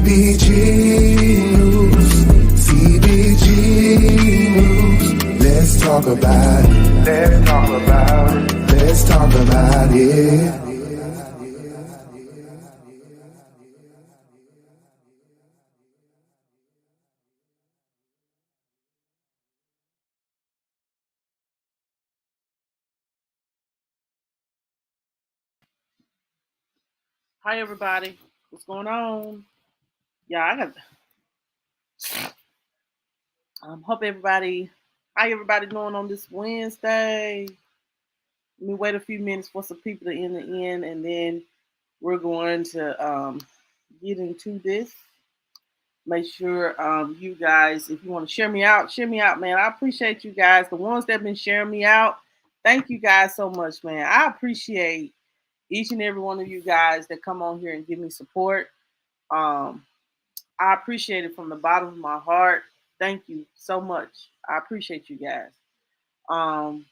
CBG News, CBG News. Let's talk about it. Let's talk about it. Let's talk about it. Hi everybody, what's going on? Yeah, I got. Hope everybody. How everybody doing on this Wednesday? Let me wait a few minutes for some people to enter in, and then we're going to get into this. Make sure you guys, if you want to share me out, man. I appreciate you guys. The ones that have been sharing me out, thank you guys so much, man. I appreciate each and every one of you guys that come on here and give me support. Um, I appreciate it from the bottom of my heart. Thank you so much. I appreciate you guys. Um,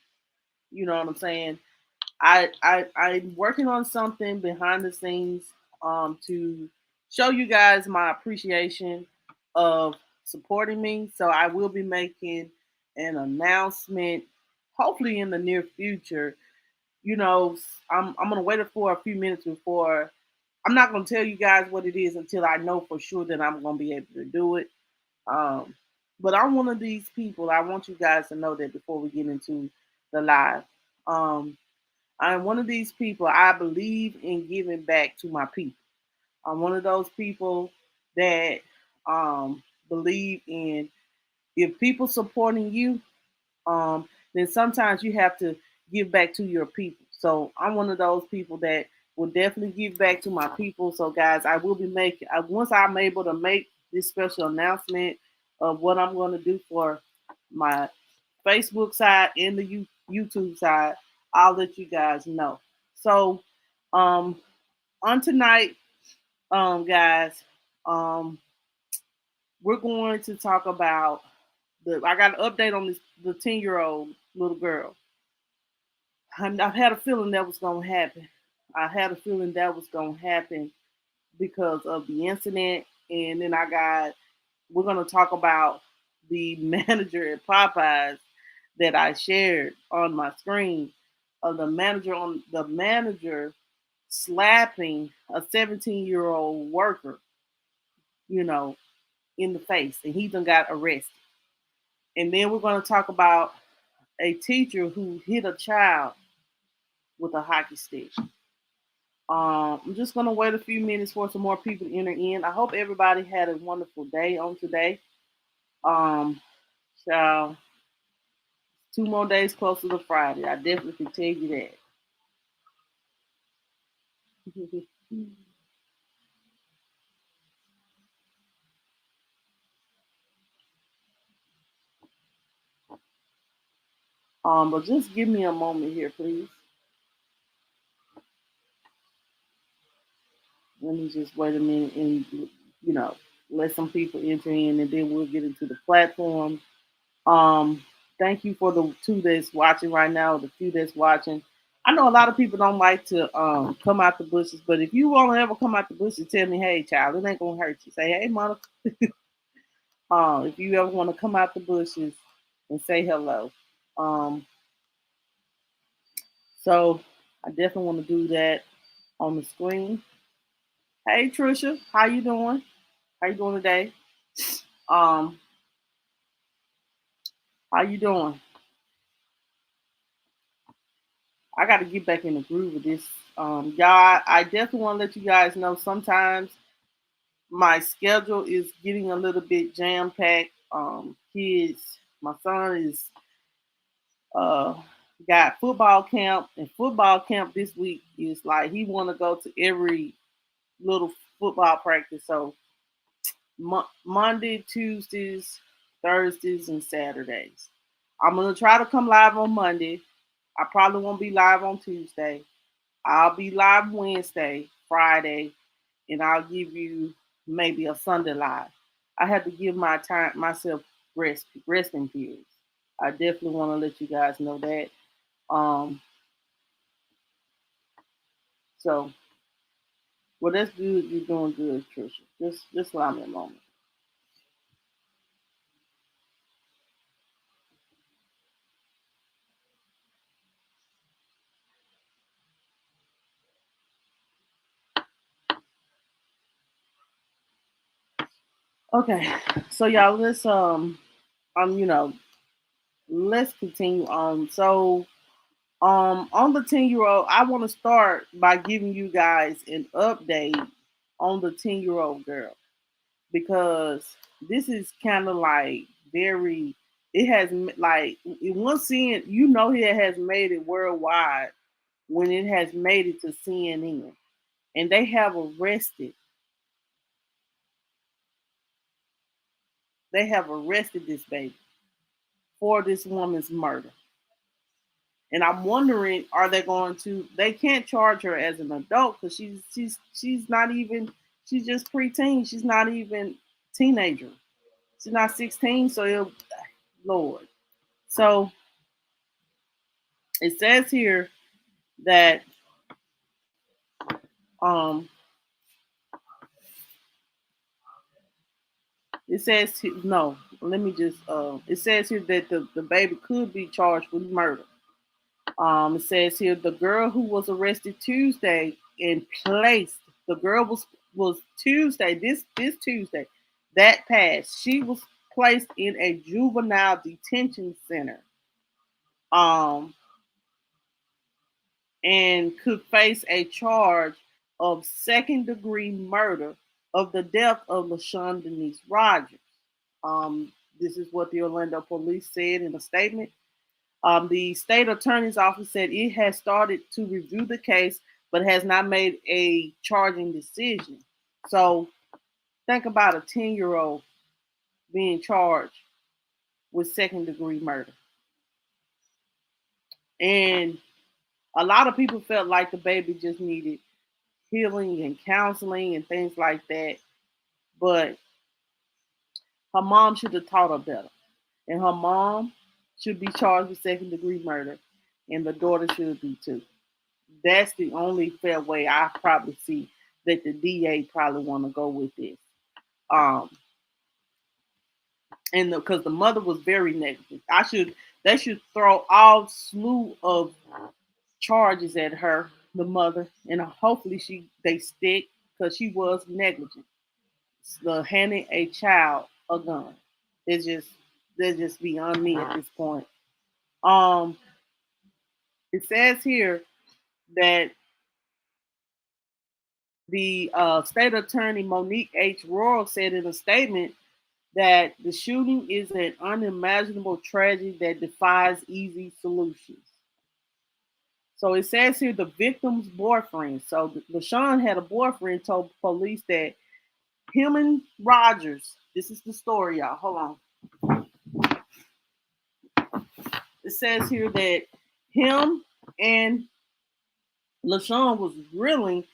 you know what I'm saying? I'm working on something behind the scenes to show you guys my appreciation of supporting me. So I will be making an announcement hopefully in the near future. You know, I'm gonna wait for a few minutes before. I'm not gonna tell you guys what it is until I know for sure that I'm gonna be able to do it. Um, but I'm one of these people. I want you guys to know that before we get into the live. Um, I'm one of these people. I believe in giving back to my people. I'm one of those people that believe in if people supporting you, then sometimes you have to give back to your people. So I'm one of those people that will definitely give back to my people. So guys, I will be making once I'm able to make this special announcement of what I'm going to do for my Facebook side and the YouTube side. I'll let you guys know. So um, on tonight, guys, um, we're going to talk about the. I got an update on this the 10-year-old little girl. I've had a feeling that was going to happen. I had a feeling that was going to happen because of the incident. And then we're going to talk about the manager at Popeyes that I shared on my screen of the manager slapping a 17-year-old worker, you know, in the face. And he done got arrested. And then we're going to talk about a teacher who hit a child with a hockey stick. I'm just gonna wait a few minutes for some more people to enter in. I hope everybody had a wonderful day on today. Um, so 2 more days closer to Friday. I definitely can tell you that. But just give me a moment here, please. Let me just wait a minute and let some people enter in, and then we'll get into the platform. Um, Thank you for the two that's watching right now, the few that's watching. I know a lot of people don't like to come out the bushes, but if you want to ever come out the bushes, tell me, hey, child, it ain't gonna hurt you. Say, hey, Monica. If you ever want to come out the bushes and say hello. Um, so I definitely want to do that on the screen. Hey, Trisha, how you doing? How you doing today? Um, how you doing? I got to get back in the groove with this. Y'all, I definitely want to let you guys know sometimes my schedule is getting a little bit jam packed. Kids, my son is uh got football camp, and football camp this week is like he want to go to every little football practice. So Monday, Tuesdays, Thursdays, and Saturdays. I'm gonna try to come live on Monday. I probably won't be live on Tuesday. I'll be live Wednesday, Friday, and I'll give you maybe a Sunday live. I have to give myself resting periods. I definitely want to let you guys know that. Um, so Well, that's good. You're doing good, Trisha. Just allow me a moment. Okay, so y'all, let's you know, let's continue on. So on the 10-year-old, I want to start by giving you guys an update on the 10-year-old girl because this is kind of like very. It has like in one scene, you know, it has made it worldwide when it has made it to CNN, and they have arrested. They have arrested this baby for this woman's murder. And I'm wondering, are they going to? They can't charge her as an adult because she's not even. She's just preteen. She's not even teenager. She's not 16. So Lord. So it says here that um it says no. Let me just it says here that the baby could be charged with murder. It says here the girl who was arrested Tuesday and placed. The girl was Tuesday. This Tuesday, that passed. She was placed in a juvenile detention center. Um, and could face a charge of second degree murder of the death of LaShawn Denise Rogers. This is what the Orlando police said in a statement. The state attorney's office said it has started to review the case, but has not made a charging decision. So think about a 10-year-old being charged with second degree murder. And a lot of people felt like the baby just needed healing and counseling and things like that. But her mom should have taught her better. And her mom should be charged with second degree murder, and the daughter should be too. That's the only fair way I probably see that the DA probably want to go with this. Um, and because the mother was very negligent, they should throw all slew of charges at her, the mother, and hopefully they stick because she was negligent. The handing a child a gun, it's just they're just beyond me at this point. Um, it says here that the state attorney Monique H. Royal said in a statement that the shooting is an unimaginable tragedy that defies easy solutions. So it says here the victim's boyfriend. So LaShawn had a boyfriend told police that him and Rogers, this is the story, y'all. Hold on. It says here that him and LaShawn was grilling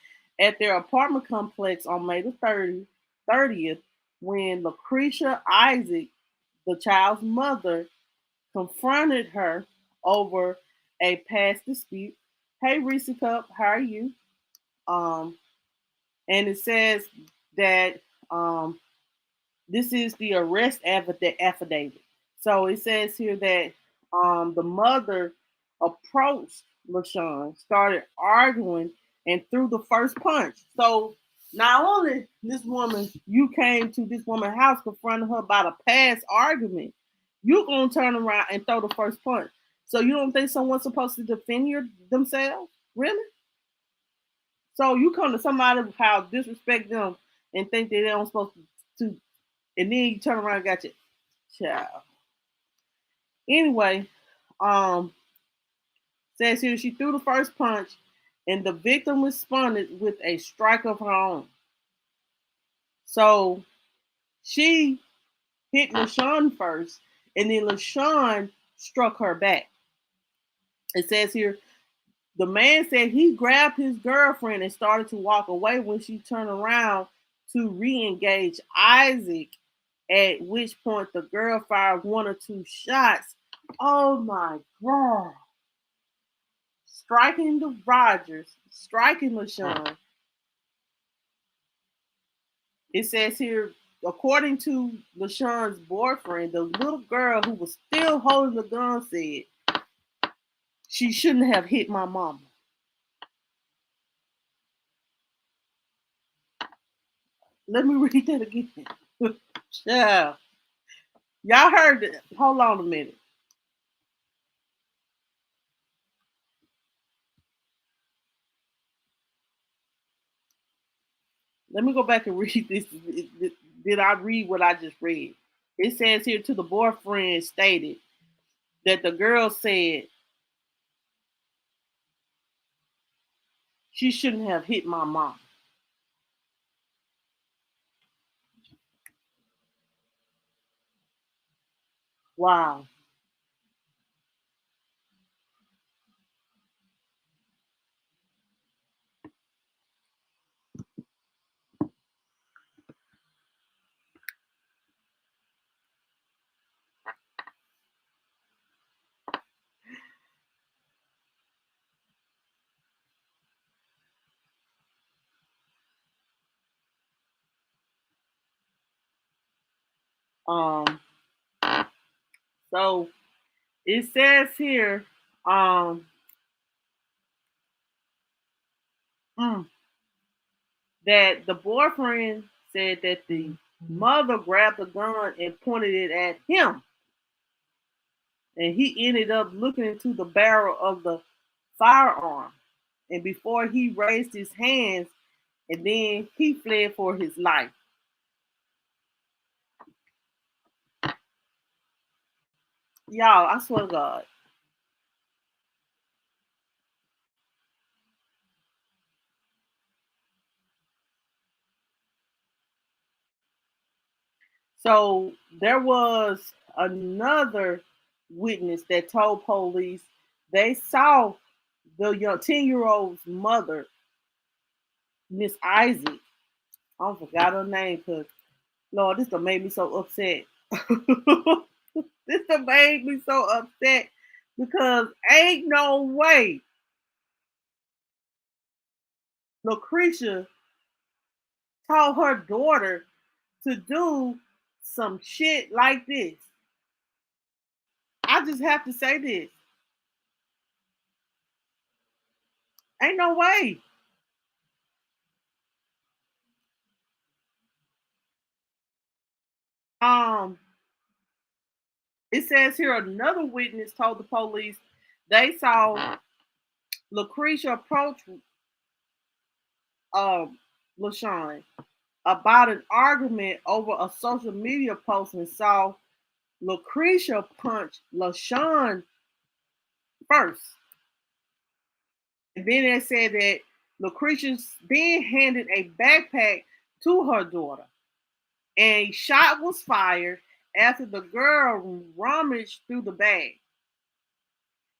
at their apartment complex on May the 30th when Lucretia Isaac, the child's mother, confronted her over a past dispute. Hey, Reese Cup, how are you? Um, and it says that this is the arrest affidavit. So it says here that the mother approached LaShawn, started arguing, and threw the first punch. So not only this woman, you came to this woman's house confronting her about a past argument, you gonna turn around and throw the first punch. So you don't think someone's supposed to defend themselves? Really? So you come to somebody how disrespect them and think that they don't supposed to, and then you turn around and got your child. Anyway, um, says here she threw the first punch, and the victim responded with a strike of her own. So she hit LaShawn first, and then LaShawn struck her back. It says here the man said he grabbed his girlfriend and started to walk away when she turned around to re-engage Isaac, at which point the girl fired one or two shots. Oh my God. Striking the Rogers, striking LaShawn, It says here, according to LaShawn's boyfriend, the little girl who was still holding the gun said, she shouldn't have hit my mama. Let me read that again. Yeah. Y'all heard it. Hold on a minute. Let me go back and read this. Did I read what I just read? It says here to the boyfriend stated that the girl said she shouldn't have hit my mom. Wow. Um. So it says here, um, mm, that the boyfriend said that the mother grabbed the gun and pointed it at him, and he ended up looking into the barrel of the firearm. And before he raised his hands, and then he fled for his life. Y'all, I swear to God. So there was another witness that told police they saw the young 10-year-old's mother, Miss Isaac. I forgot her name because Lord, this done made me so upset. This done made me so upset because ain't no way Lucretia told her daughter to do some shit like this. I just have to say this. Ain't no way. Um, it says here another witness told the police they saw Lucretia approach um LaShawn about an argument over a social media post and saw Lucretia punch LaShawn first. And then they said that Lucretia then handed a backpack to her daughter. And a shot was fired after the girl rummaged through the bag.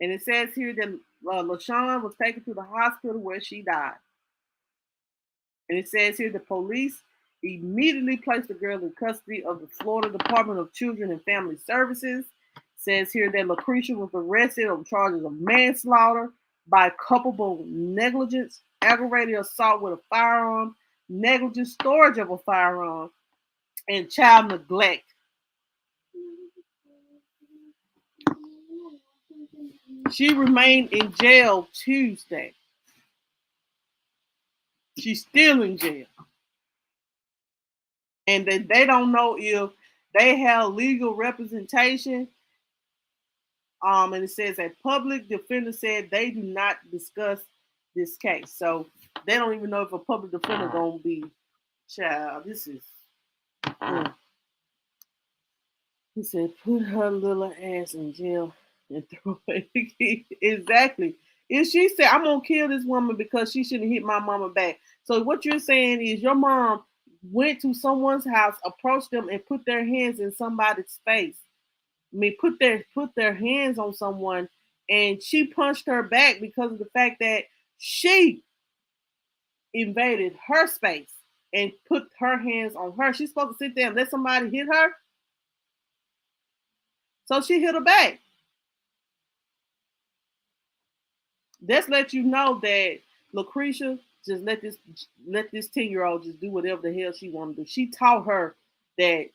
And it says here that LaShawn was taken to the hospital where she died. And it says here the police immediately placed the girl in custody of the Florida Department of Children and Family Services. It says here that Lucretia was arrested on charges of manslaughter by culpable negligence, aggravated assault with a firearm, negligent storage of a firearm, and child neglect. She remained in jail Tuesday. She's still in jail. And they don't know if they have legal representation. And it says a public defender said they do not discuss this case. So they don't even know if a public defender gonna be child. This is he said put her little ass in jail and throw it. Exactly. If she said I'm gonna kill this woman because she shouldn't hit my mama back. So what you're saying is your mom went to someone's house, approached them, and put their hands in somebody's face. I mean, put their hands on someone, and she punched her back because of the fact that she invaded her space and put her hands on her. She's supposed to sit there and let somebody hit her, so she hit her back. That's let you know that Lucretia just let this 10-year-old just do whatever the hell she want to do. She taught her that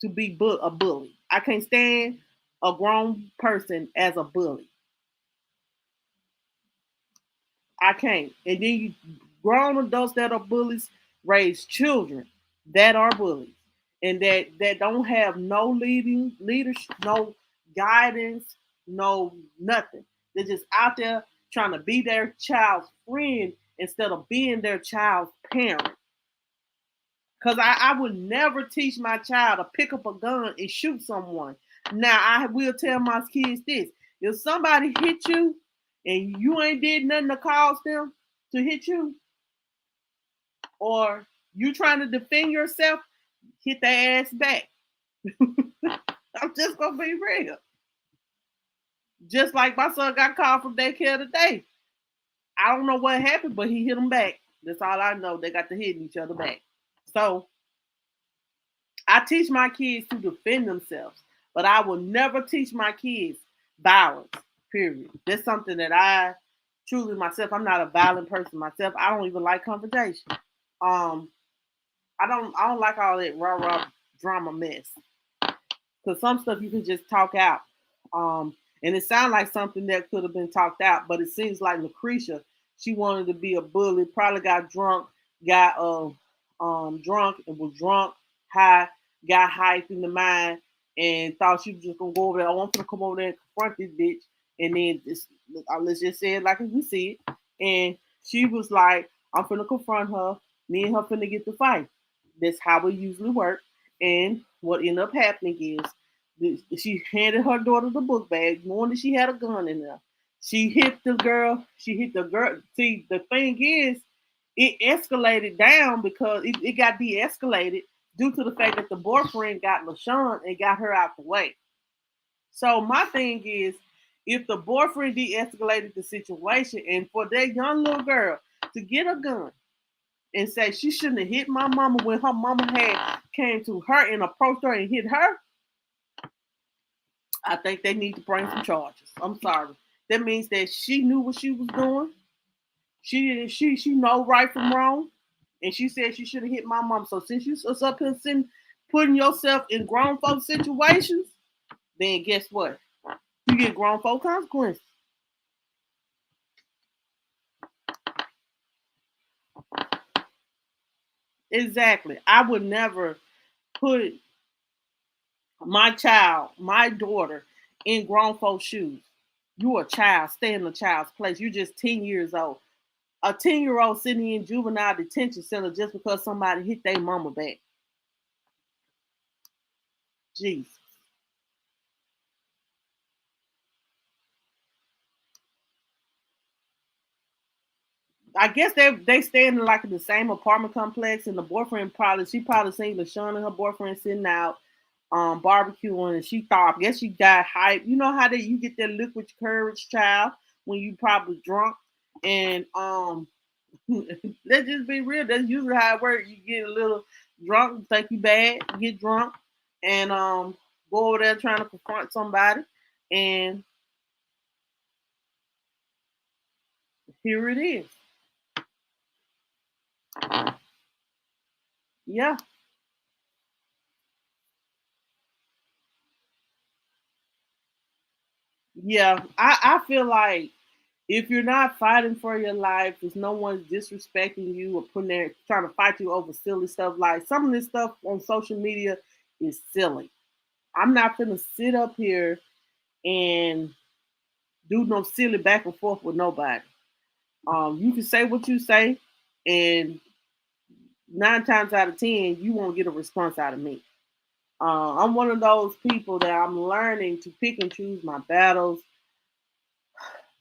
to be a bully. I can't stand a grown person as a bully. I can't. And then you grown adults that are bullies raise children that are bullies and that don't have no leadership, no guidance, no nothing. They're just out there trying to be their child's friend instead of being their child's parent. Because I would never teach my child to pick up a gun and shoot someone. Now, I will tell my kids this. If somebody hit you and you ain't did nothing to cause them to hit you, or you trying to defend yourself, hit their ass back. I'm just going to be real. Just like my son got called from daycare today. I don't know what happened, but he hit them back. That's all I know. They got to hitting each other back. So I teach my kids to defend themselves, but I will never teach my kids violence, period. That's something that I truly myself, I'm not a violent person myself. I don't even like confrontation. Um, I don't like all that rah drama mess. Because some stuff you can just talk out. And it sounds like something that could have been talked out, but it seems like Lucretia, she wanted to be a bully, probably got drunk, got drunk and was drunk, high, got hyped in the mind, and thought she was just gonna go over there. Oh, I'm gonna come over there and confront this bitch. And then let's just say it like we see it. And she was like, I'm gonna confront her, me and her finna get the fight. That's how it usually works. And what ended up happening is she handed her daughter the book bag, knowing that she had a gun in there. She hit the girl. She hit the girl. See, the thing is, it escalated down because it got de-escalated due to the fact that the boyfriend got LaShawn and got her out the way. So my thing is, if the boyfriend de-escalated the situation, and for that young little girl to get a gun and say she shouldn't have hit my mama when her mama had came to her and approached her and hit her, I think they need to bring some charges. I'm sorry. That means that she knew what she was doing. She didn't. She know right from wrong, and she said she should have hit my mom. So since you was up here putting yourself in grown folk situations, then guess what? You get grown folk consequences. Exactly. I would never put my child, my daughter, in grown folks' shoes. You're a child. Stay in the child's place. You're just 10 years old. A 10-year-old sitting in juvenile detention center just because somebody hit their mama back. Jesus. I guess they stay in like the same apartment complex, and the boyfriend she probably seen LaShawn and her boyfriend sitting out barbecuing, and she thought, I guess she got hyped. You know how you get that liquid courage, child, when you probably drunk, and let's just be real. That's usually how it works. You get a little drunk, think you bad, get drunk, and go over there trying to confront somebody, and here it is. Yeah, yeah. I feel like if you're not fighting for your life, if no one's disrespecting you or putting there trying to fight you over silly stuff, like some of this stuff on social media is silly. I'm not gonna sit up here and do no silly back and forth with nobody. You can say what you say, and 9 times out of 10, you won't get a response out of me. I'm one of those people that I'm learning to pick and choose my battles,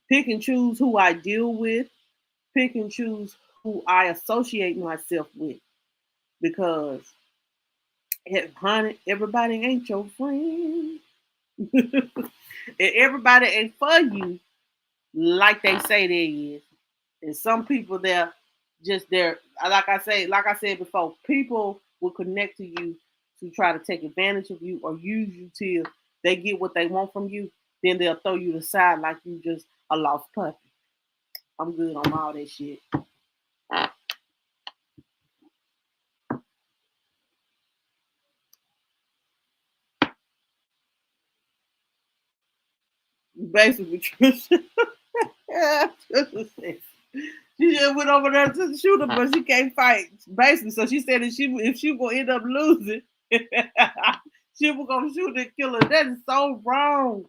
pick and choose who I deal with, pick and choose who I associate myself with, because honey, everybody ain't your friend. And everybody ain't for you like they say they is. And some people they're just there, like I said before, people will connect to you to try to take advantage of you or use you till they get what they want from you. Then they'll throw you aside like you just a lost puppy. I'm good on all that shit. Basically, Trisha. Trisha said she just went over there to shoot her, but she can't fight. Basically, so she said if she gonna end up losing, she was gonna shoot and kill her. That is so wrong.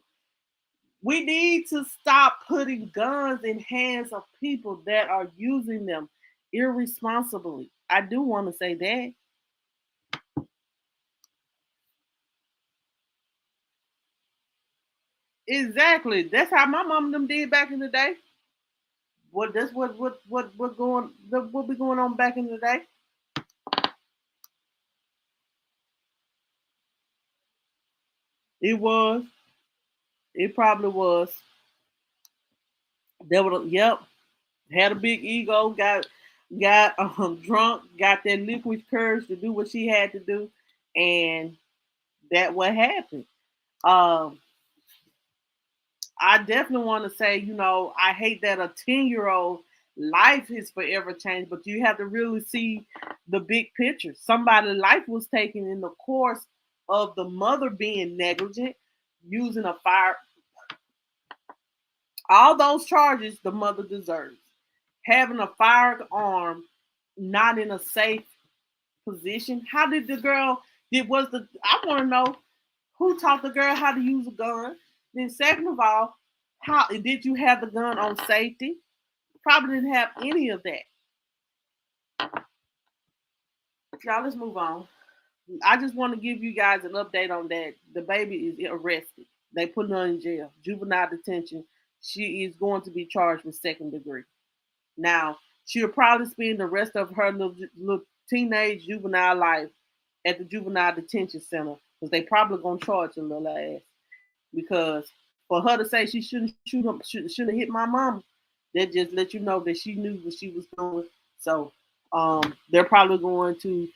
We need to stop putting guns in hands of people that are using them irresponsibly. I do want to say that. Exactly. That's how my mom and them did back in the day. That's what be going on back in the day. It was. It probably was. They would yep. Had a big ego, got drunk, got that liquid courage to do what she had to do, and that what happened. Um, I definitely want to say, I hate that a 10-year-old life is forever changed, but you have to really see the big picture. Somebody's life was taken in the course of the mother being negligent, using a fire. All those charges the mother deserves. Having a firearm not in a safe position. How did the girl did was the I want to know who taught the girl how to use a gun? Then second of all, how did you have the gun on safety? Probably didn't have any of that. Y'all, let's move on. I just want to give you guys an update on that. The baby is arrested. They put her in jail, juvenile detention. She is going to be charged with second degree. Now, she'll probably spend the rest of her little teenage juvenile life at the juvenile detention center because they probably gonna charge a little ass. Because for her to say she shouldn't hit my mama, that just let you know that she knew what she was doing. So they're probably going to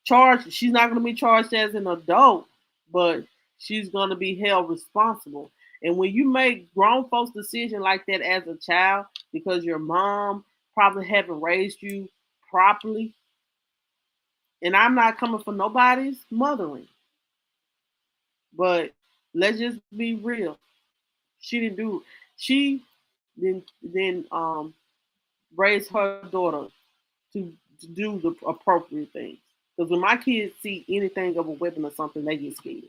charge. She's not going to be charged as an adult, but she's going to be held responsible. And when you make grown folks decision like that as a child, because your mom probably haven't raised you properly, and I'm not coming for nobody's mothering, but let's just be real. She didn't do. She then raise her daughter to do the appropriate things. Because when my kids see anything of a weapon or something, they get scared.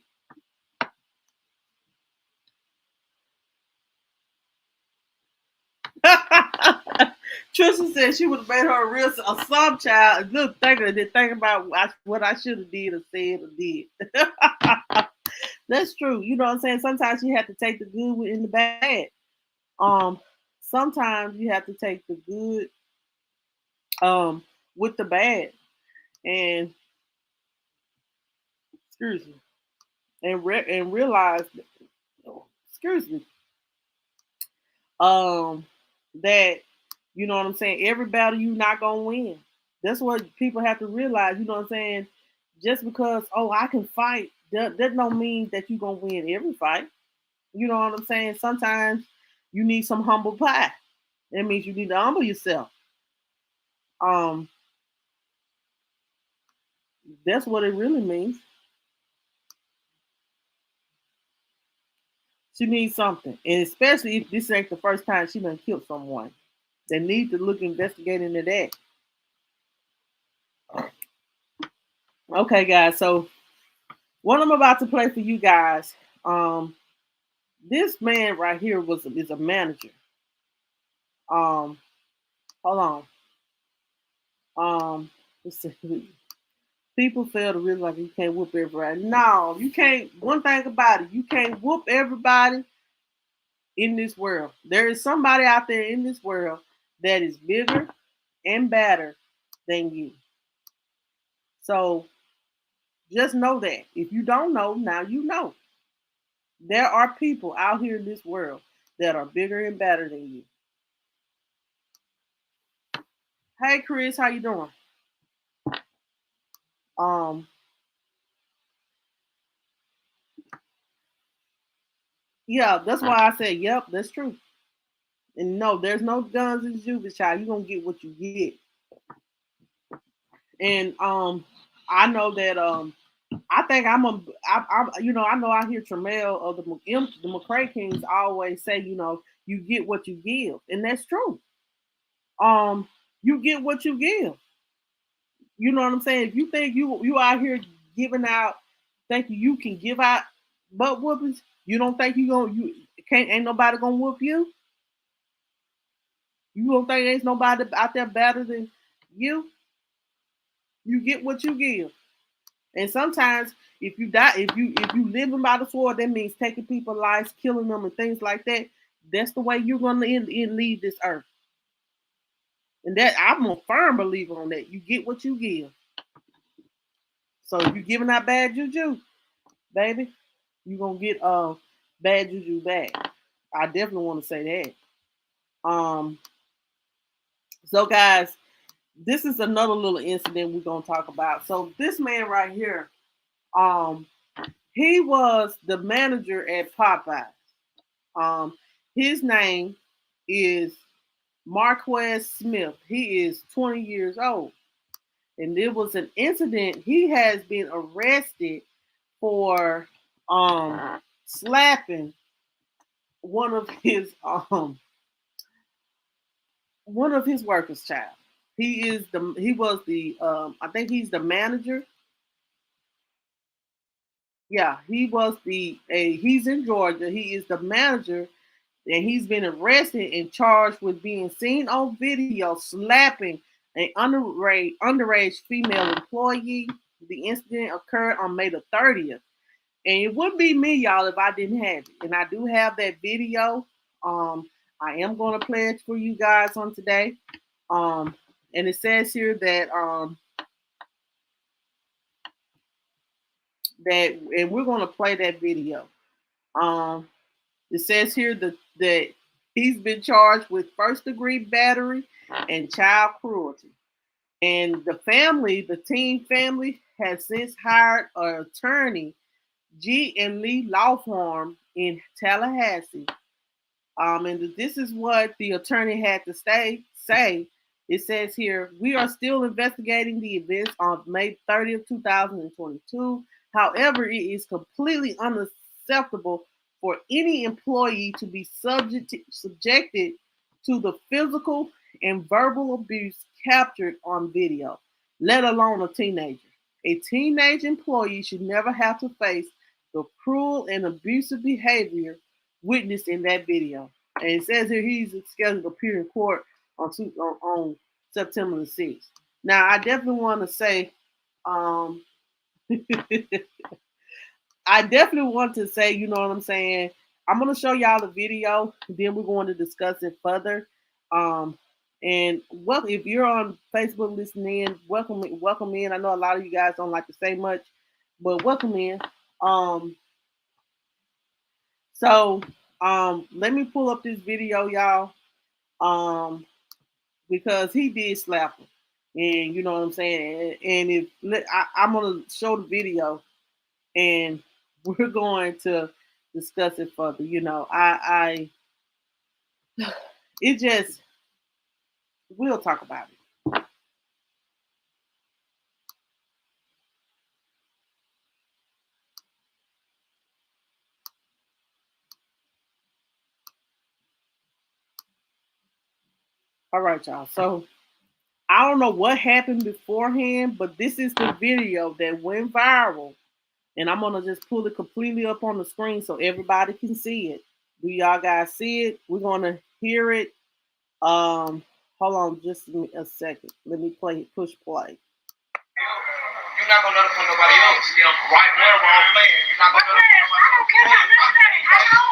Trisha said she would have made her a some child. Look, think about what I should have did or said or did. That's true. You know what I'm saying? Sometimes you have to take the good in the bad. Um, Sometimes you have to take the good um with the bad, and excuse me, and realize, excuse me, um, that you know what I'm saying. Every battle you not gonna win. That's what people have to realize. You know what I'm saying. Just because I can fight, that don't mean that you gonna win every fight. You know what I'm saying. Sometimes you need some humble pie. That means you need to humble yourself. Um, that's what it really means. She needs something, and especially if this ain't the first time she done killed someone. They need to look investigate into that. Okay, guys. So what I'm about to play for you guys, this man right here is a manager. Um, Hold on. Let's see. People fail to realize you can't whoop everybody. No, you can't. One thing about it, you can't whoop everybody in this world. There is somebody out there in this world that is bigger and badder than you. So just know that. If you don't know, now you know. There are people out here in this world that are bigger and badder than you. Hey Chris, how you doing? Um, yeah, that's why I said, yep, that's true. And no, there's no guns in Juvenile Child. You're gonna get what you get. And I know that I think I know I hear Tremel of the McCray Kings always say, you get what you give, and that's true. Um, you get what you give. You know what I'm saying? If you think you out here giving out, think you can give out butt whoopings, you don't think you can't ain't nobody gonna whoop you. You don't think there's nobody out there better than you. You get what you give. And sometimes if you living by the sword, that means taking people's lives, killing them, and things like that. That's the way you're gonna leave this earth. And that I'm a firm believer on that. You get what you give. So if you're giving out bad juju, baby, you're gonna get bad juju back. I definitely want to say that. So guys, this is another little incident we're gonna talk about. So this man right here, um, he was the manager at Popeyes. Um, his name is Marquez Smith. He is 20 years old. And there was an incident. He has been arrested for slapping one of his workers' child. He was the I think he's the manager. Yeah, he was he's in Georgia. He is the manager, and he's been arrested and charged with being seen on video slapping an underage female employee. The incident occurred on May the 30th. And it wouldn't be me, y'all, if I didn't have it. And I do have that video. I am going to play it for you guys on today. And it says here and we're going to play that video. It says here that he's been charged with first-degree battery and child cruelty. And the teen family, has since hired an attorney, G and Lee Law Firm in Tallahassee. And this is what the attorney had to say. It says here, we are still investigating the events on May 30th, 2022. However, it is completely unacceptable for any employee to be subjected to the physical and verbal abuse captured on video, let alone a teenager. A teenage employee should never have to face the cruel and abusive behavior witnessed in that video. And it says here he's scheduled to appear in court on September the 6th. Now, I definitely want to say, I definitely want to say, you know what I'm saying? I'm going to show y'all the video, then we're going to discuss it further. And if you're on Facebook listening in, welcome in. I know a lot of you guys don't like to say much, but welcome in. So let me pull up this video, y'all. Because he did slap him. And you know what I'm saying? And I'm gonna show the video and we're going to discuss it further. It just, we'll talk about it. All right, y'all. So I don't know what happened beforehand, but this is the video that went viral. And I'm gonna just pull it completely up on the screen so everybody can see it. Do y'all guys see it? We're gonna hear it. Hold on just a second. Let me push play. You're not gonna notify nobody else. Right now, we're all playing. You're not gonna notify nobody else. I don't care about nobody. I don't.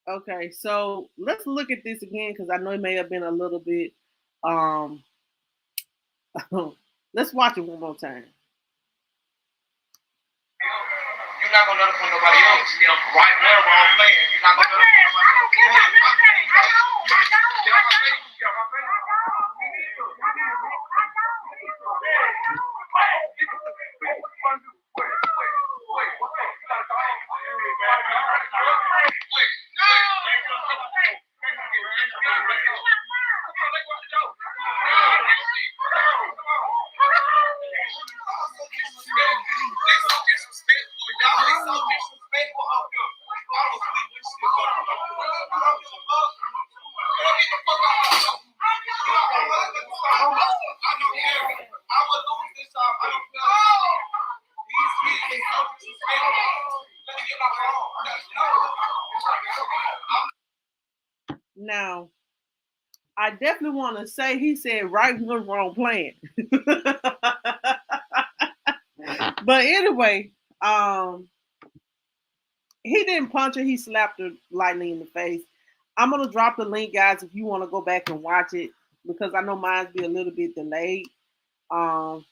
Okay, so let's look at this again because I know it may have been a little bit. Um, let's watch it one more time. You're not gonna let it put nobody else. Right now, wrong playing. You're not gonna let it put nobody else. I don't care about none of that. I don't. Now, I definitely want to say he said right one wrong playing. But anyway, he didn't punch her. He slapped her lightly in the face. I'm gonna drop the link, guys, if you want to go back and watch it because I know mine's be a little bit delayed. Um,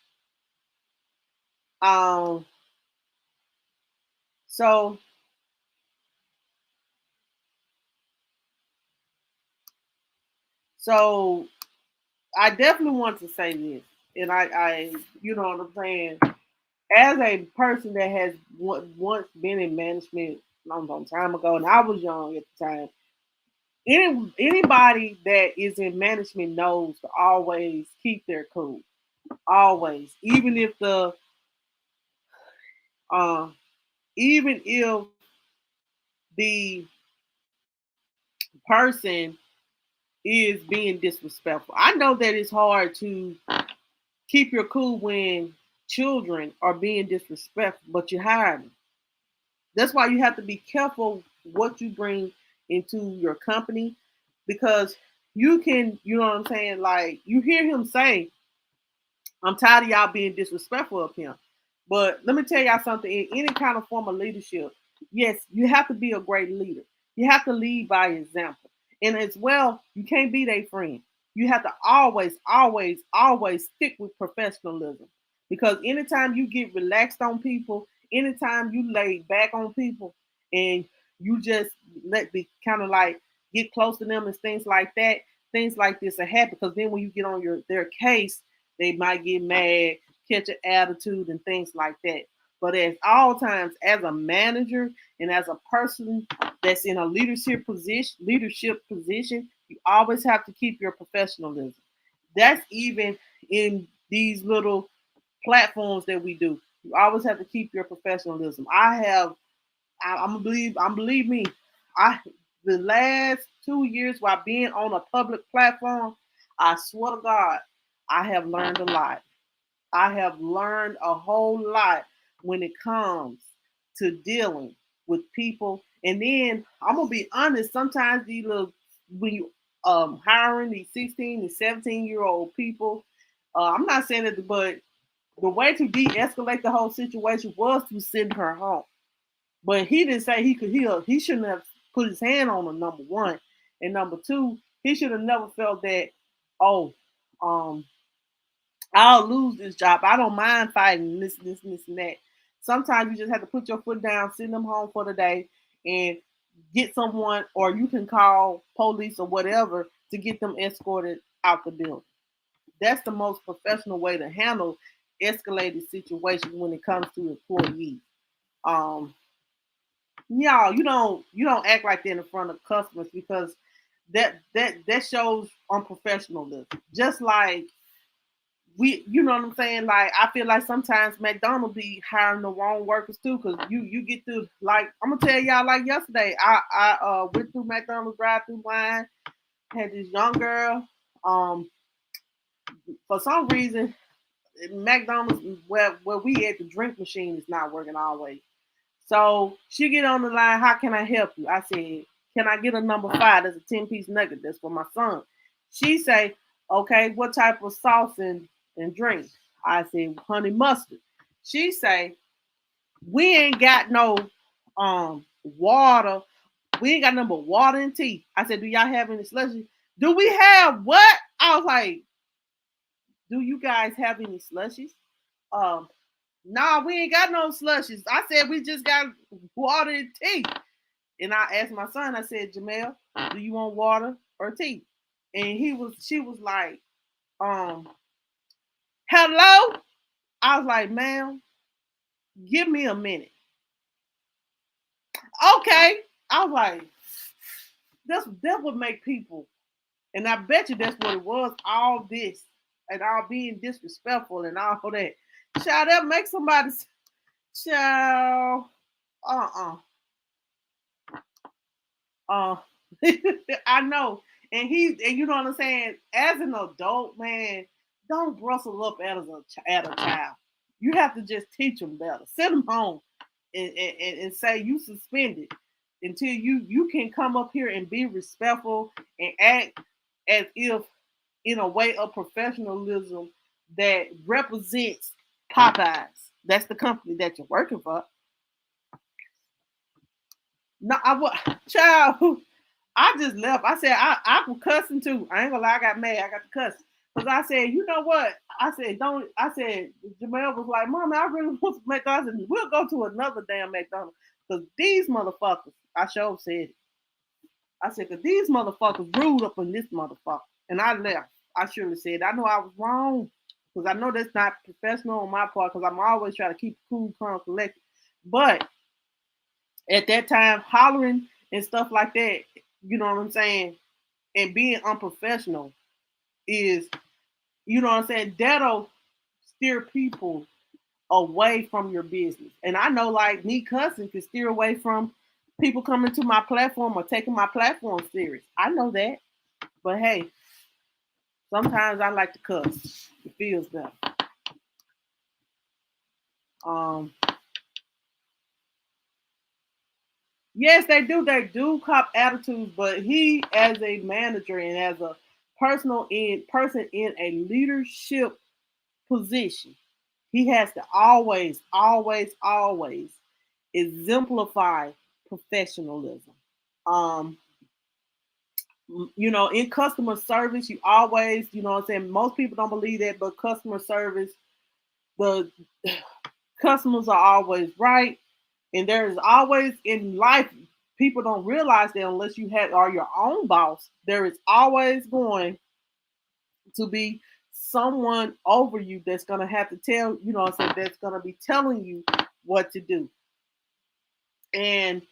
um, so so I definitely want to say this, and I you know what I'm saying. As a person that has once been in management a long time ago, and I was young at the time, anybody that is in management knows to always keep their cool. Always, uh, even if the person is being disrespectful. I know that it's hard to keep your cool when children are being disrespectful, but you hire them. That's why you have to be careful what you bring into your company because you can, you know what I'm saying? Like you hear him say, I'm tired of y'all being disrespectful of him. But let me tell y'all something. In any kind of form of leadership, yes, you have to be a great leader. You have to lead by example. And as well, you can't be their friend. You have to always stick with professionalism. Because anytime you get relaxed on people, anytime you lay back on people, and you just let the kind of like get close to them and things like this will happen. Because then when you get on their case, they might get mad, catch an attitude, and things like that. But at all times, as a manager and as a person that's in a leadership position, you always have to keep your professionalism. That's even in these little platforms that we do. You always have to keep your professionalism. I'm believe me. I the last 2 years while being on a public platform, I swear to God, I have learned a lot. I have learned a whole lot when it comes to dealing with people. And then I'm gonna be honest, sometimes these little when you hiring these 16 and 17-year-old people, I'm not saying that, but the way to de-escalate the whole situation was to send her home. But he didn't say he could heal. He shouldn't have put his hand on her, number one. And number two, he should have never felt that, oh, um, I'll lose this job. I don't mind fighting this, and that. Sometimes you just have to put your foot down, send them home for the day, and get someone, or you can call police or whatever to get them escorted out the building. That's the most professional way to handle escalated situations when it comes to employees. Um, yeah, you don't act like that in front of customers because that shows unprofessionalism. Just like you know what I'm saying? Like I feel like sometimes McDonald's be hiring the wrong workers too, because you get through like I'm gonna tell y'all like yesterday, I went through McDonald's drive-through line, had this young girl, um, for some reason McDonald's where we at the drink machine is not working always. So she get on the line, how can I help you? I said, can I get a number 5? That's a 10-piece nugget. That's for my son. She say, okay, what type of sauce and drink? I said, honey mustard. She say, We ain't got no water. We ain't got nothing but water and tea. I said, do y'all have any slushies? Do we have what? I was like, do you guys have any slushies? Um, nah, we ain't got no slushies. I said we just got water and tea. And I asked my son, I said, Jamel, do you want water or tea? And she was like, hello? I was like, ma'am, give me a minute. Okay. I was like, that would make people, and I bet you that's what it was, all this and all being disrespectful and all that. Child, that make somebody, child, uh-uh. Uh, I know. And you know what I'm saying? As an adult, man, don't bristle up at a child. You have to just teach them better. Send them home and say you suspended until you can come up here and be respectful and act as if in a way of professionalism that represents Popeyes. That's the company that you're working for. No, child. I just left. I said I was cussing too. I ain't gonna lie, I got mad. I got to cuss. Because I said, you know what? I said, don't. I said, Jamel was like, Mama, I really want to McDonald's. And we'll go to another damn McDonald's. Because these motherfuckers, I sure said it. I said, because these motherfuckers rude up on this motherfucker. And I left. I surely said, I know I was wrong. Because I know that's not professional on my part. Because I'm always trying to keep cool, calm, collected. But at that time, hollering and stuff like that, you know what I'm saying, and being unprofessional is, you know what I'm saying, that'll steer people away from your business. And I know, like, me cussing can steer away from people coming to my platform or taking my platform serious. I know that. But hey, sometimes I like to cuss. It feels better. Yes, they do. They do cop attitudes, but he, as a manager and as a person in a leadership position, he has to always, always, always exemplify professionalism. Um, you know, in customer service, you always, you know what I'm saying, most people don't believe that, but customer service, the customers are always right. And there is always in life, people don't realize that unless you are your own boss, there is always going to be someone over you that's going to have to tell, you know what I'm saying, that's going to be telling you what to do. And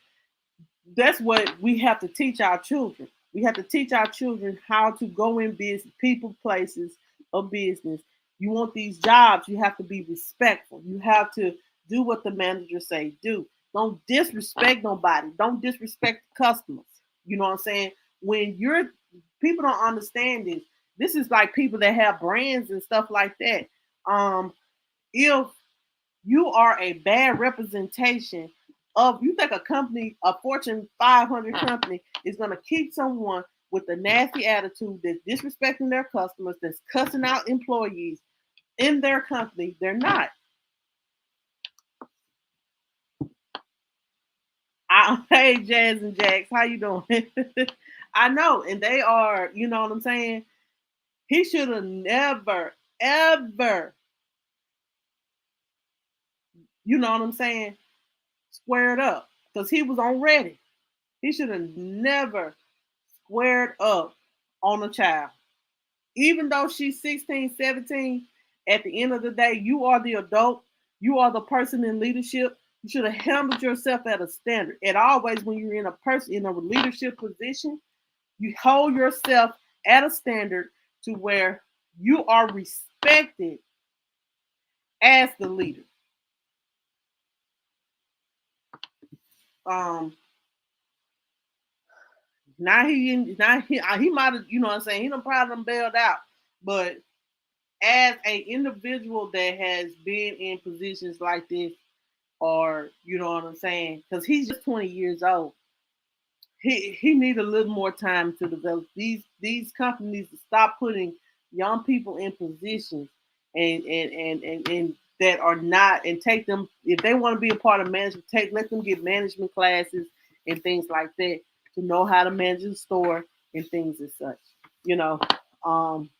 that's what we have to teach our children. We have to teach our children how to go in business, people, places of business. You want these jobs, you have to be respectful. You have to do what the manager say do. Don't disrespect nobody. Don't disrespect customers. You know what I'm saying? When people don't understand this. This is like people that have brands and stuff like that. If you are a bad representation of, you think a company, a Fortune 500 company, is going to keep someone with a nasty attitude that's disrespecting their customers, that's cussing out employees in their company, they're not. Hey, Jazz and Jax, how you doing? I know, and they are, you know what I'm saying? He should have never, ever, you know what I'm saying, squared up because he was on Reddit. He should have never squared up on a child. Even though she's 16, 17, at the end of the day, you are the adult. You are the person in leadership. You should have handled yourself at a standard. And always, when you're in a leadership position, you hold yourself at a standard to where you are respected as the leader. Um, he might have, you know what I'm saying, he done probably bailed out. But as an individual that has been in positions like this, or you know what I'm saying, because he's just 20 years old, he need a little more time to develop. These companies to stop putting young people in positions and that are not, and take them if they want to be a part of management. Let them get management classes and things like that to know how to manage the store and things as such. You know, um,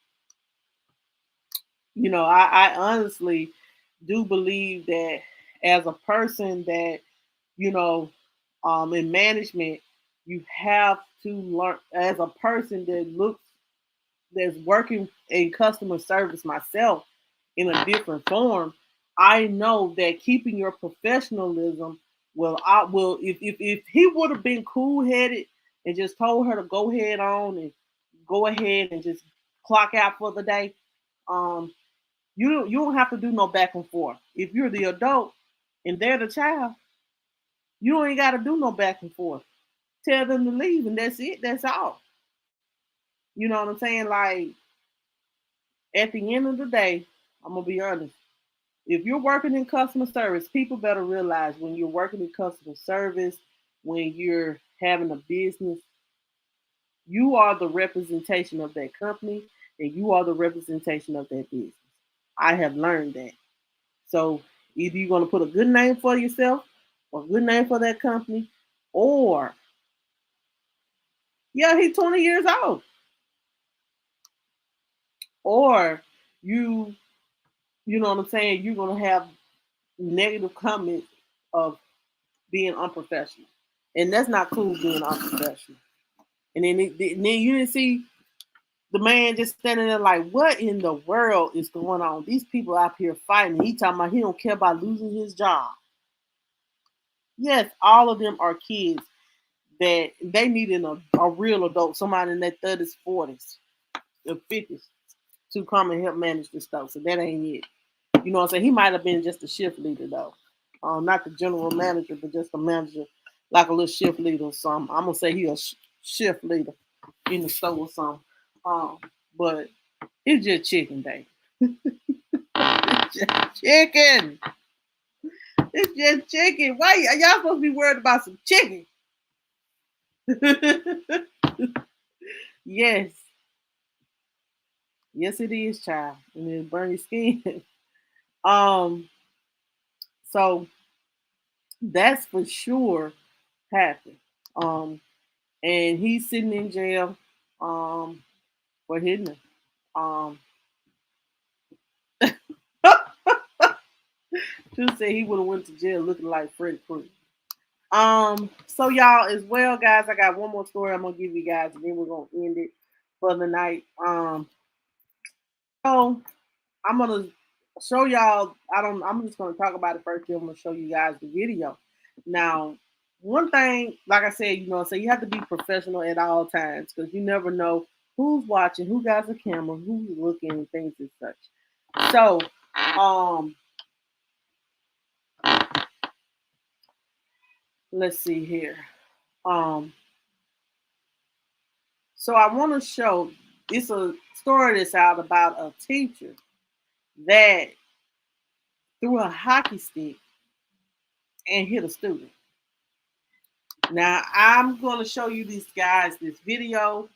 I honestly do believe that as a person that you know, in management, you have to learn as a person that's working in customer service myself in a different form. I know that keeping your professionalism will if he would have been cool headed and just told her to go ahead on and go ahead and just clock out for the day, um, you don't have to do no back and forth. If you're the adult and they're the child, you ain't got to do no back and forth. Tell them to leave, and that's it. That's all. You know what I'm saying? Like at the end of the day, I'm gonna be honest. If you're working in customer service, people better realize when you're working in customer service, when you're having a business, you are the representation of that company, and you are the representation of that business. I have learned that. So either you're gonna put a good name for yourself, or a good name for that company, or yeah, he's 20 years old. Or you you know what I'm saying, you're gonna have negative comments of being unprofessional. And that's not cool being unprofessional. And then you didn't see the man just standing there like, what in the world is going on? These people out here fighting. He talking about he don't care about losing his job. Yes, all of them are kids that they need a real adult, somebody in their 30s, 40s, or 50s to come and help manage this stuff. So that ain't it. You know what I'm saying? He might have been just a shift leader though. Not the general manager, but just a manager, like a little shift leader or something. I'm gonna say he a shift leader in the store or something. But it's just chicken day. It's just chicken. It's just chicken. Why y'all supposed to be worried about some chicken? Yes. Yes, it is, child. And then burn your skin. um, so that's for sure happened. Um, and he's sitting in jail for hitting her. Um, True said he would have went to jail looking like Freddy Krueger. So y'all as well, guys. I got one more story I'm gonna give you guys, and then we're gonna end it for the night. So I'm gonna show y'all. I'm just gonna talk about it first. Then I'm gonna show you guys the video. Now, one thing, like I said, so you have to be professional at all times because you never know who's watching, who got the camera, who's looking, and things and such. So, let's see here. So I want to show. It's a story that's out about a teacher that threw a hockey stick and hit a student. Now I'm going to show you these guys this video.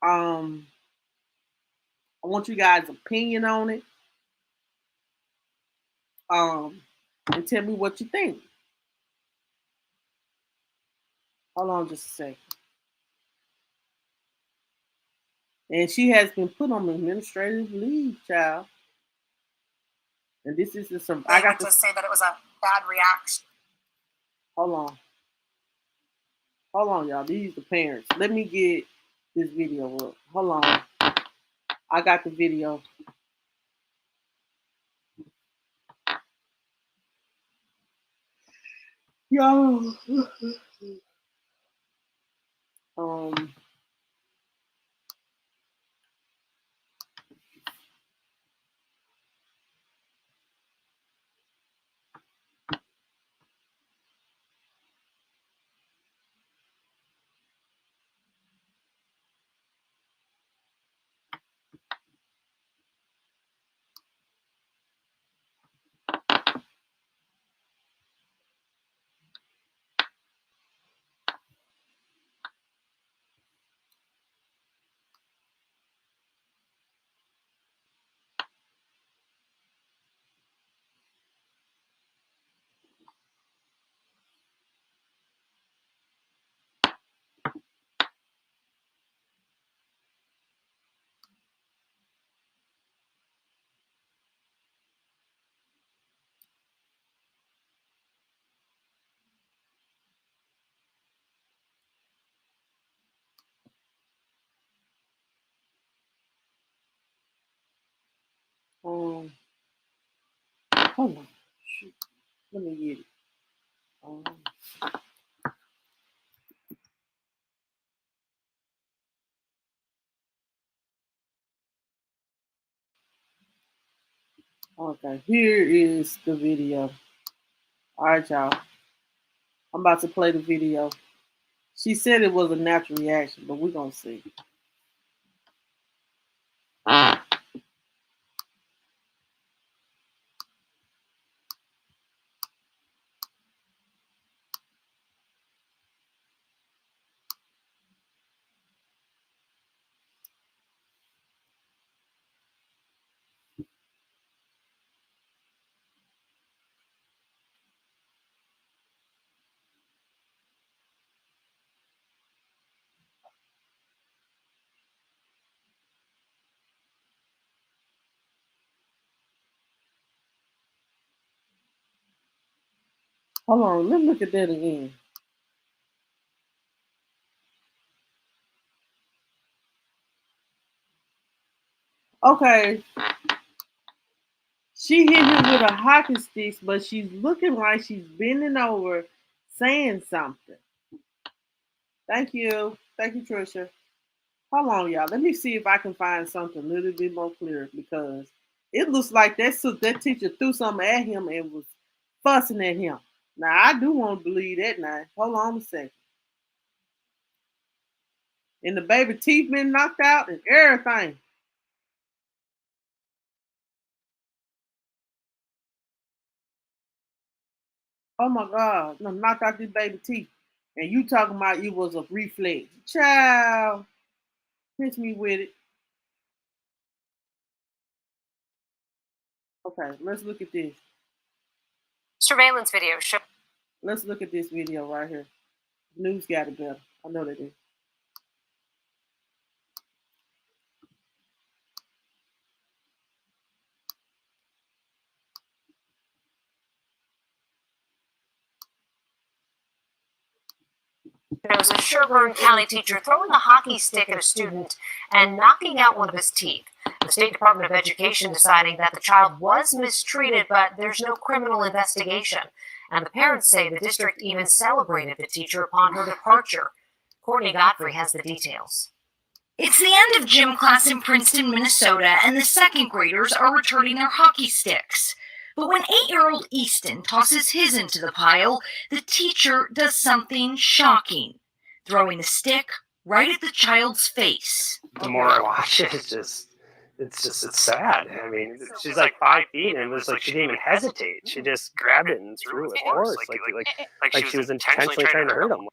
I want you guys' opinion on it. And tell me what you think. Hold on just a second. And she has been put on administrative leave, child. And this is the I got to say that it was a bad reaction. Hold on, y'all. These are the parents. Let me get this video up. Hold on. I got the video. Yo. Hold on. Shoot. Let me get it. Okay, here is the video. All right, y'all. I'm about to play the video. She said it was a natural reaction, but we're going to see. Hold on, let me look at that again. Okay. She hit him with a hockey stick, but she's looking like she's bending over saying something. Thank you. Thank you, Trisha. Hold on, y'all. Let me see if I can find something a little bit more clear because it looks like that teacher threw something at him and was fussing at him. Now, I do want to believe that now. Hold on a second. And the baby teeth been knocked out and everything. Oh my God. No, knocked out this baby teeth. And you talking about it was a reflex. Child. Hit me with it. Okay, let's look at this. Surveillance video show. Let's look at this video right here. News got it better. I know they did. Shows a Sherburne County teacher throwing a hockey stick at a student and knocking out one of his teeth. The State Department of Education deciding that the child was mistreated, but there's no criminal investigation. And the parents say the district even celebrated the teacher upon her departure. Courtney Godfrey has the details. It's the end of gym class in Princeton, Minnesota, and the second graders are returning their hockey sticks. But when 8-year-old Easton tosses his into the pile, the teacher does something shocking, throwing the stick right at the child's face. The more I watch it, it's sad. I mean, she's like 5 feet, and it was like she didn't even hesitate. She just grabbed it and threw it with force, like she was intentionally trying to hurt him.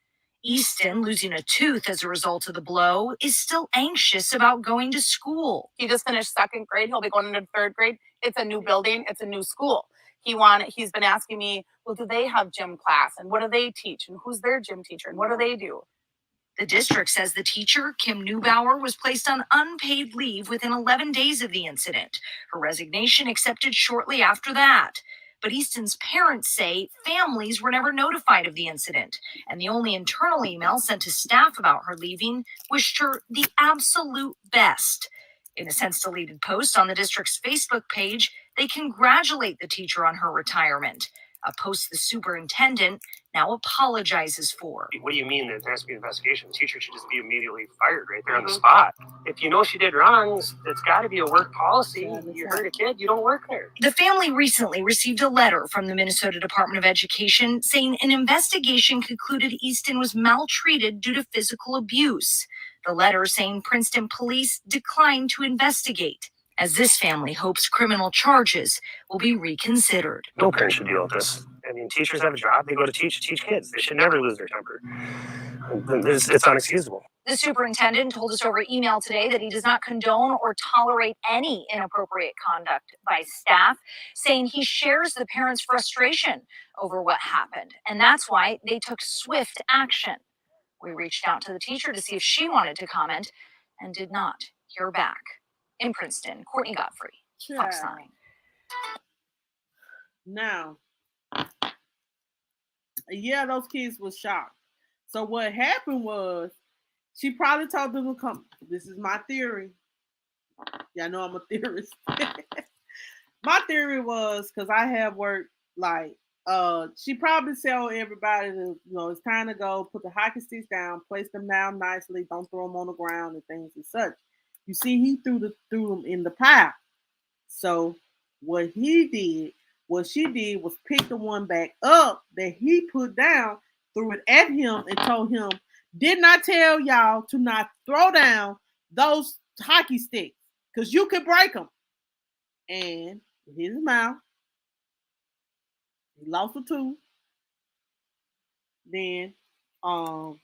Easton, losing a tooth as a result of the blow, is still anxious about going to school. He just finished second grade. He'll be going into third grade. It's a new building. It's a new school. He's been asking me, well, do they have gym class? And what do they teach? And who's their gym teacher? And what do they do? The district says the teacher, Kim Neubauer, was placed on unpaid leave within 11 days of the incident. Her resignation accepted shortly after that. But Easton's parents say families were never notified of the incident, and the only internal email sent to staff about her leaving wished her the absolute best. In a since-deleted post on the district's Facebook page, they congratulate the teacher on her retirement, a post the superintendent now apologizes for. What do you mean that there has to be an investigation? The teacher should just be immediately fired right there on the spot. If you know she did wrong, it's got to be a work policy. You hurt a kid, you don't work there. The family recently received a letter from the Minnesota Department of Education saying an investigation concluded Easton was maltreated due to physical abuse. The letter saying Princeton police declined to investigate, as this family hopes criminal charges will be reconsidered. No parent should deal with this. I mean, teachers have a job. They go to teach kids. They should never lose their temper. It's unexcusable. The superintendent told us over email today that he does not condone or tolerate any inappropriate conduct by staff, saying he shares the parents' frustration over what happened. And that's why they took swift action. We reached out to the teacher to see if she wanted to comment and did not hear back. In Princeton, Courtney Godfrey, Fox 9. Now, yeah, those kids were shocked. So what happened was she probably told them to come. This is my theory. Y'all know I'm a theorist. my theory was because I have worked like she probably tell everybody to, it's time to go, put the hockey sticks down, place them down nicely, don't throw them on the ground and things and such. You see, he threw them in the pile. So what she did was pick the one back up that he put down, threw it at him, and told him, "Did not tell y'all to not throw down those hockey sticks because you could break them." And his mouth, he lost a tooth. Then, um,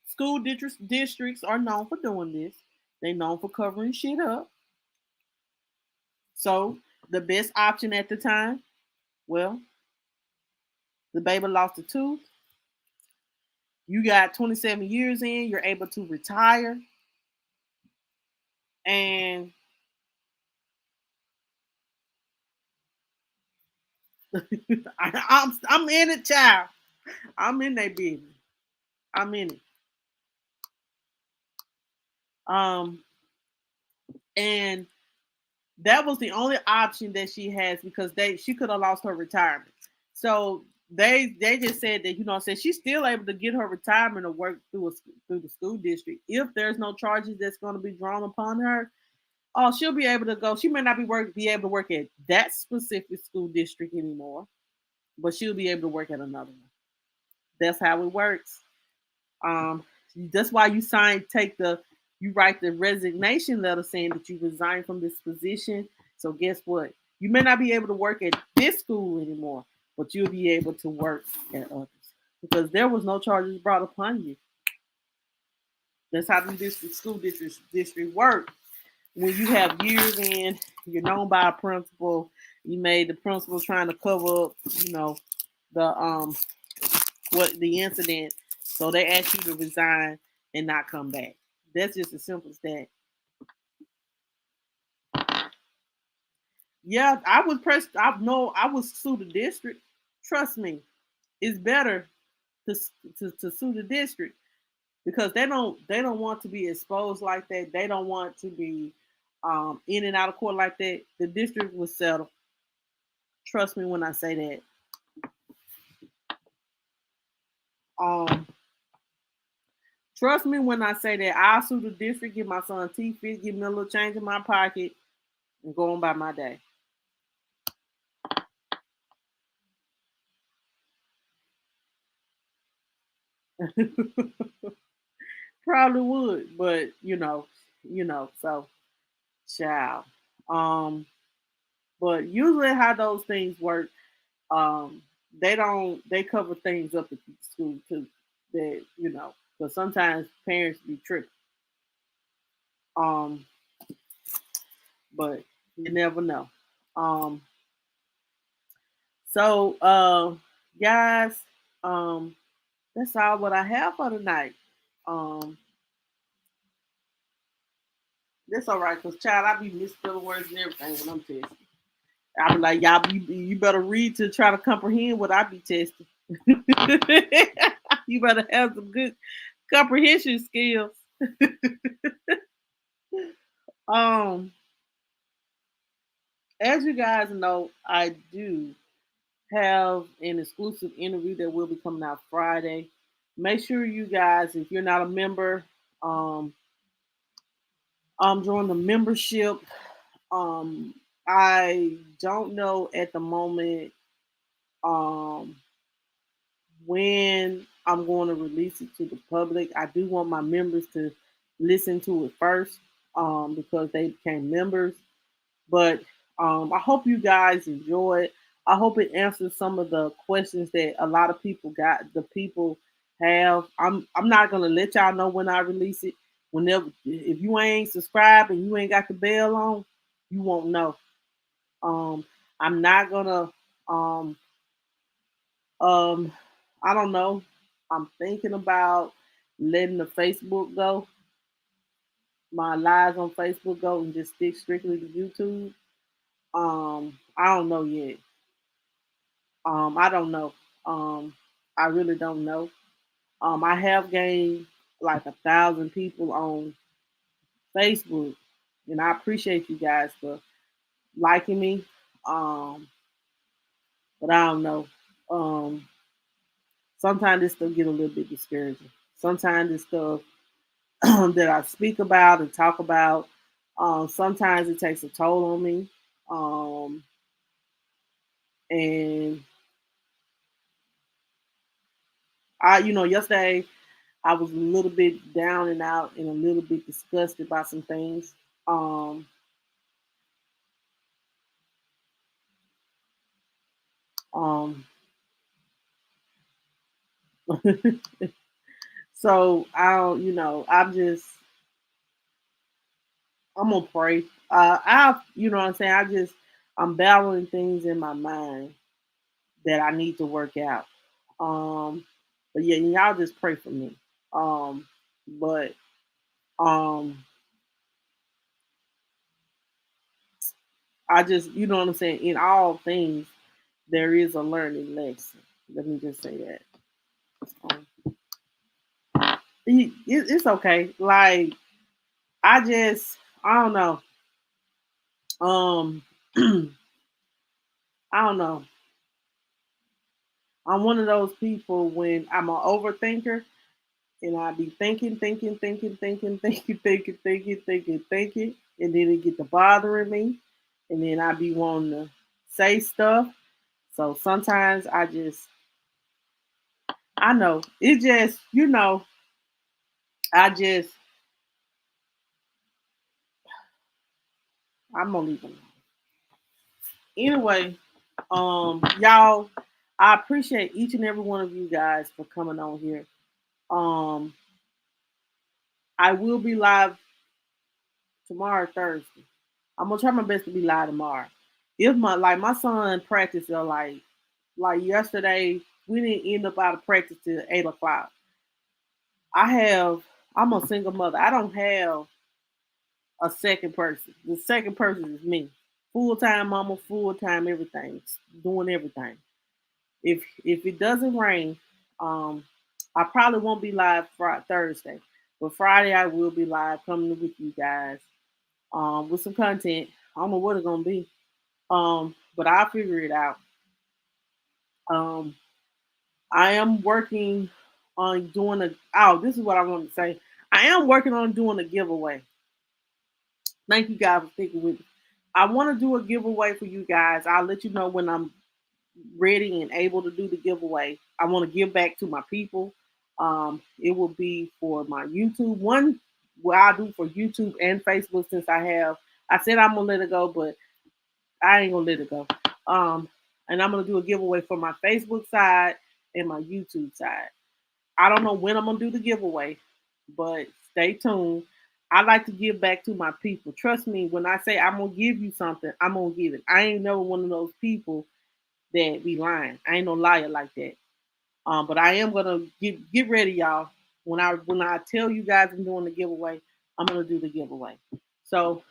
school districts are known for doing this. They known for covering shit up. So the best option at the time, well, the baby lost a tooth. You got 27 years in, you're able to retire. And I'm in it, child. I'm in that business. I'm in it. Um, and that was the only option that she has because she could have lost her retirement. So they just said that said she's still able to get her retirement or work through the school district if there's no charges that's going to be drawn upon her. Oh, she'll be able to go. She may not be able to work at that specific school district anymore, but she'll be able to work at another one. That's how it works. Um, that's why you write the resignation letter saying that you resign from this position. So guess what? You may not be able to work at this school anymore, but you'll be able to work at others because there was no charges brought upon you. That's how the school district work. When you have years in, you're known by a principal. You made the principal trying to cover up, the the incident. So they ask you to resign and not come back. That's just as simple as that. Yeah, I would press. I know I would sue the district. Trust me, it's better to sue the district because they don't want to be exposed like that. They don't want to be in and out of court like that. The district will settle. Trust me when I say that. Um, Trust me when I say that I'll sue the district, get my son teeth fit, give me a little change in my pocket, and go on by my day. Probably would, but so child. Um, but usually how those things work, um, they cover things up at the school too. That because sometimes parents be tripping. Um, but you never know. Um, so guys, um, that's all what I have for tonight. Um, that's all right, cause child, I be misspelling words and everything when I'm testing. I be like, y'all, you better read to try to comprehend what I be testing. You better have some good comprehension skills. um, as you guys know, I do have an exclusive interview that will be coming out Friday. Make sure you guys, if you're not a member, um, join the membership. Um, I don't know at the moment um, when I'm going to release it to the public. I do want my members to listen to it first because they became members. But I hope you guys enjoy it. I hope it answers some of the questions that a lot of people got. The people have. I'm not gonna let y'all know when I release it. Whenever, if you ain't subscribed and you ain't got the bell on, you won't know. Um, I'm not gonna. Um, um, I don't know. I'm thinking about letting the Facebook go, my lives on Facebook go, and just stick strictly to YouTube. I don't know yet. I don't know. Um, I really don't know. I have gained like 1,000 people on Facebook, and I appreciate you guys for liking me. But I don't know. Sometimes this stuff get a little bit discouraging. Sometimes this stuff that I speak about and talk about, sometimes it takes a toll on me. And yesterday I was a little bit down and out and a little bit disgusted by some things. Um, um, so I don't, I'm gonna pray. What I'm saying. I'm battling things in my mind that I need to work out. Um, but yeah, y'all just pray for me. But um, I just, what I'm saying. In all things, there is a learning lesson. Let me just say that. Um, it's okay. Like I don't know. Um, I don't know. I'm one of those people when I'm an overthinker and I be thinking, and then it get to bothering me, and then I be wanting to say stuff. So sometimes I know it just, I just, I'm gonna leave it alone. Anyway, y'all, I appreciate each and every one of you guys for coming on here. Um, I will be live tomorrow, Thursday. I'm gonna try my best to be live tomorrow. If my son practiced like yesterday, we didn't end up out of practice till 8 o'clock. I have I'm a single mother. I don't have a second person. The second person is me. Full time mama, full time everything, doing everything. If it doesn't rain, um, I probably won't be live Thursday, but Friday I will be live coming with you guys with some content. I don't know what it's gonna be, but I'll figure it out. Um, I am working on doing a. Oh, this is what I want to say. I am working on doing a giveaway. Thank you guys for sticking with me. I want to do a giveaway for you guys. I'll let you know when I'm ready and able to do the giveaway. I want to give back to my people. It will be for my YouTube one. What I do for YouTube and Facebook since I have. I said I'm gonna let it go, but I ain't gonna let it go. Um, and I'm gonna do a giveaway for my Facebook side and my YouTube side. I don't know when I'm gonna do the giveaway, but stay tuned. I like to give back to my people. Trust me, when I say I'm gonna give you something, I'm gonna give it. I ain't never one of those people that be lying. I ain't no liar like that. But I am gonna get ready, y'all. When I tell you guys I'm doing the giveaway, I'm gonna do the giveaway. So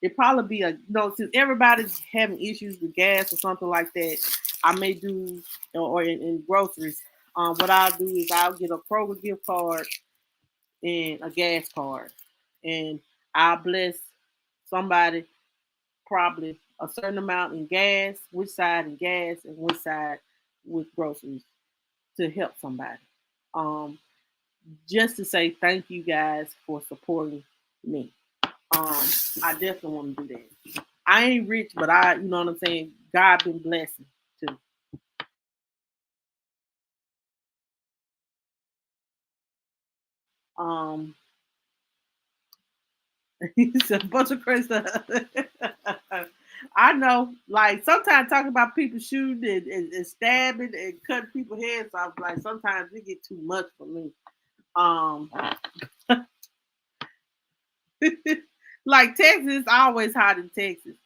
it probably be since everybody's having issues with gas or something like that, I may do or in groceries. What I'll do is I'll get a Kroger gift card and a gas card, and I'll bless somebody probably a certain amount in gas, which side in gas and which side with groceries to help somebody. Um, just to say thank you guys for supporting me. I definitely want to do that. I ain't rich, but you know what I'm saying? God been blessing too. Um, it's a bunch of crazy stuff. I know, like sometimes talking about people shooting and stabbing and cutting people's heads off, like sometimes it get too much for me. Um, like Texas is always hot in Texas.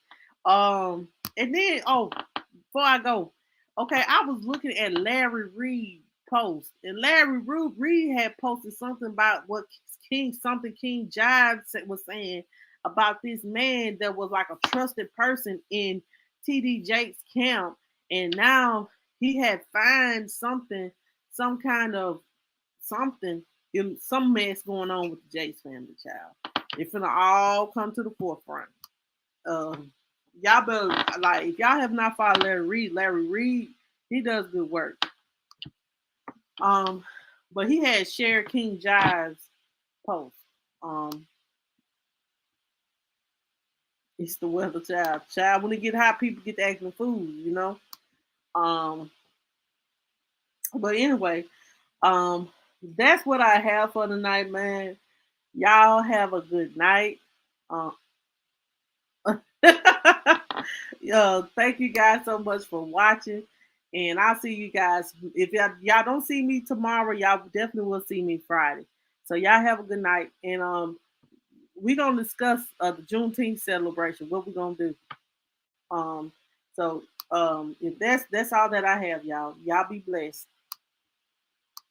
And then before I go, okay, I was looking at Larry Reed post, and Larry Reed had posted something about what King Jives was saying about this man that was like a trusted person in TD Jakes' camp, and now he had found something, some kind of something, some mess going on with the Jakes family, child. It's gonna all come to the forefront. Um, y'all better, like, if y'all have not followed Larry Reed, he does good work. But he had shared King Jive's post. It's the weather, child. Child, when it get hot, people get to acting food, you know. But anyway, that's what I have for tonight, man. Y'all have a good night. Thank you guys so much for watching. And I'll see you guys. If y'all don't see me tomorrow, y'all definitely will see me Friday. So y'all have a good night. And we're gonna discuss the Juneteenth celebration. What we're gonna do. Um, so if that's all that I have, y'all. Y'all be blessed.